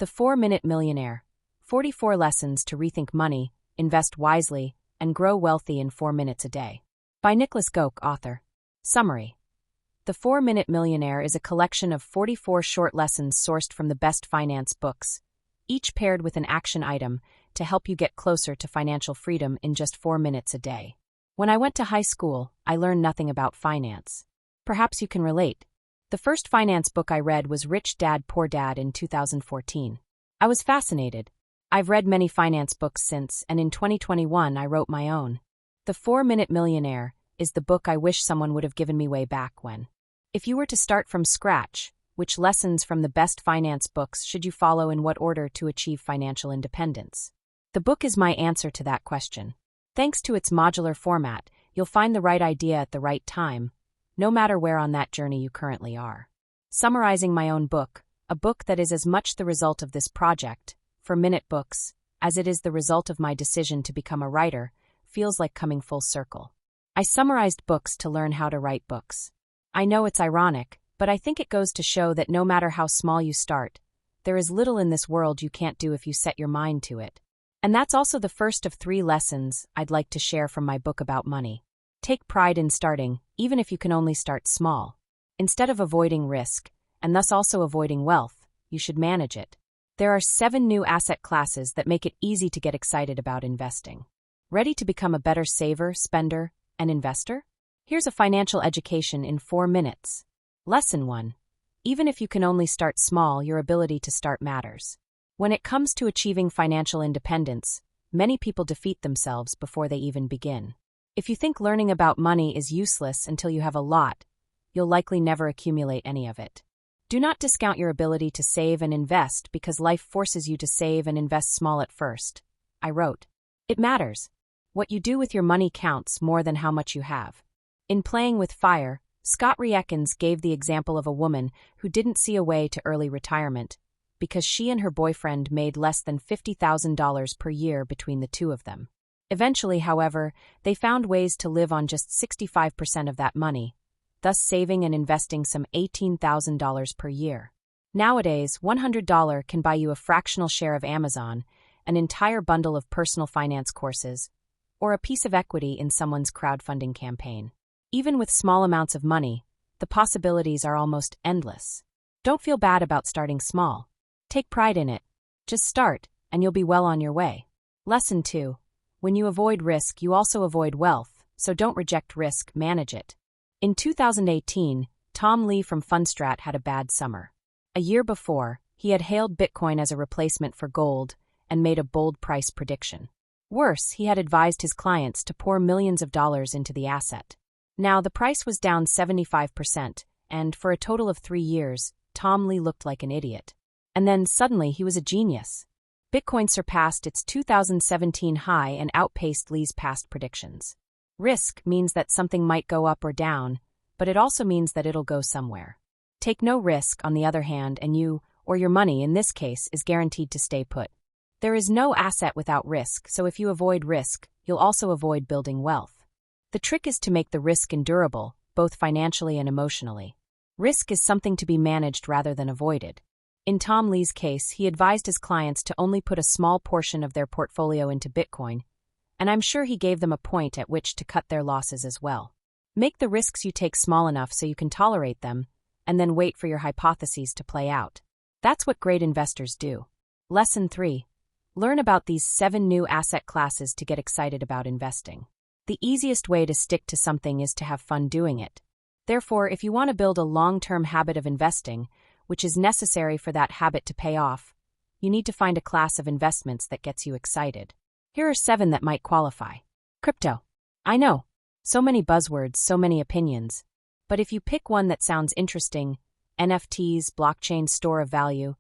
The 4-Minute Millionaire. 44 Lessons to Rethink Money, Invest Wisely, and Grow Wealthy in 4 Minutes a Day. By Niklas, Göke, author. Summary. The 4-Minute Millionaire is a collection of 44 short lessons sourced from the best finance books, each paired with an action item to help you get closer to financial freedom in just 4 minutes a day. When I went to high school, I learned nothing about finance. Perhaps you can relate. The first finance book I read was Rich Dad, Poor Dad in 2014. I was fascinated. I've read many finance books since, and in 2021 I wrote my own. The 4-Minute Millionaire is the book I wish someone would have given me way back when. If you were to start from scratch, which lessons from the best finance books should you follow in what order to achieve financial independence? The book is my answer to that question. Thanks to its modular format, you'll find the right idea at the right time, no matter where on that journey you currently are. Summarizing my own book, a book that is as much the result of this project, for Minute Books, as it is the result of my decision to become a writer, feels like coming full circle. I summarized books to learn how to write books. I know it's ironic, but I think it goes to show that no matter how small you start, there is little in this world you can't do if you set your mind to it. And that's also the first of 3 lessons I'd like to share from my book about money. Take pride in starting, even if you can only start small. Instead of avoiding risk, and thus also avoiding wealth, you should manage it. There are 7 new asset classes that make it easy to get excited about investing. Ready to become a better saver, spender, and investor? Here's a financial education in 4 minutes. Lesson 1. Even if you can only start small, your ability to start matters. When it comes to achieving financial independence, many people defeat themselves before they even begin. If you think learning about money is useless until you have a lot, you'll likely never accumulate any of it. Do not discount your ability to save and invest because life forces you to save and invest small at first. I wrote. It matters. What you do with your money counts more than how much you have. In Playing with Fire, Scott Riekens gave the example of a woman who didn't see a way to early retirement because she and her boyfriend made less than $50,000 per year between the two of them. Eventually, however, they found ways to live on just 65% of that money, thus saving and investing some $18,000 per year. Nowadays, $100 can buy you a fractional share of Amazon, an entire bundle of personal finance courses, or a piece of equity in someone's crowdfunding campaign. Even with small amounts of money, the possibilities are almost endless. Don't feel bad about starting small. Take pride in it. Just start, and you'll be well on your way. Lesson 2. When you avoid risk, you also avoid wealth, so don't reject risk, manage it. In 2018, Tom Lee from Fundstrat had a bad summer. A year before, he had hailed Bitcoin as a replacement for gold and made a bold price prediction. Worse, he had advised his clients to pour millions of dollars into the asset. Now, the price was down 75%, and for a total of 3 years, Tom Lee looked like an idiot. And then suddenly he was a genius. Bitcoin surpassed its 2017 high and outpaced Lee's past predictions. Risk means that something might go up or down, but it also means that it'll go somewhere. Take no risk, on the other hand, and you, or your money in this case, is guaranteed to stay put. There is no asset without risk, so if you avoid risk, you'll also avoid building wealth. The trick is to make the risk endurable, both financially and emotionally. Risk is something to be managed rather than avoided. In Tom Lee's case, he advised his clients to only put a small portion of their portfolio into Bitcoin, and I'm sure he gave them a point at which to cut their losses as well. Make the risks you take small enough so you can tolerate them, and then wait for your hypotheses to play out. That's what great investors do. Lesson 3. Learn about these 7 new asset classes to get excited about investing. The easiest way to stick to something is to have fun doing it. Therefore, if you want to build a long-term habit of investing, which is necessary for that habit to pay off, you need to find a class of investments that gets you excited. Here are 7 that might qualify. Crypto. I know. So many buzzwords, so many opinions. But if you pick one that sounds interesting, NFTs, blockchain store of value,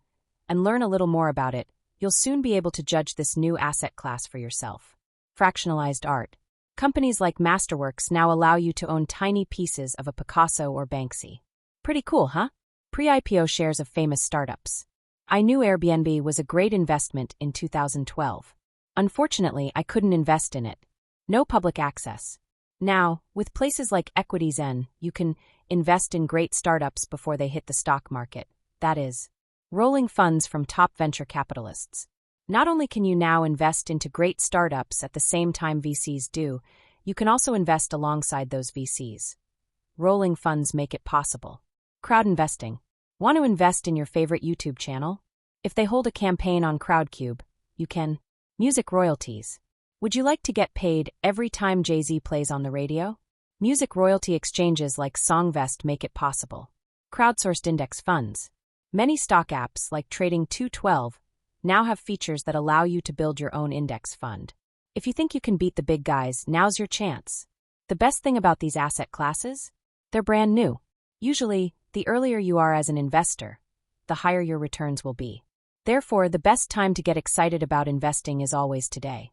and learn a little more about it, you'll soon be able to judge this new asset class for yourself. Fractionalized art. Companies like Masterworks now allow you to own tiny pieces of a Picasso or Banksy. Pretty cool, huh? Pre-IPO shares of famous startups. I knew Airbnb was a great investment in 2012. Unfortunately, I couldn't invest in it. No public access. Now, with places like EquityZen, you can invest in great startups before they hit the stock market. That is, Rolling funds from top venture capitalists. Not only can you now invest into great startups at the same time VCs do, you can also invest alongside those VCs. Rolling funds make it possible. Crowd investing. Want to invest in your favorite YouTube channel? If they hold a campaign on Crowdcube, you can. Music royalties. Would you like to get paid every time Jay-Z plays on the radio? Music royalty exchanges like Songvest make it possible. Crowdsourced index funds. Many stock apps like Trading 212 now have features that allow you to build your own index fund. If you think you can beat the big guys, now's your chance. The best thing about these asset classes? They're brand new. Usually, the earlier you are as an investor, the higher your returns will be. Therefore, the best time to get excited about investing is always today.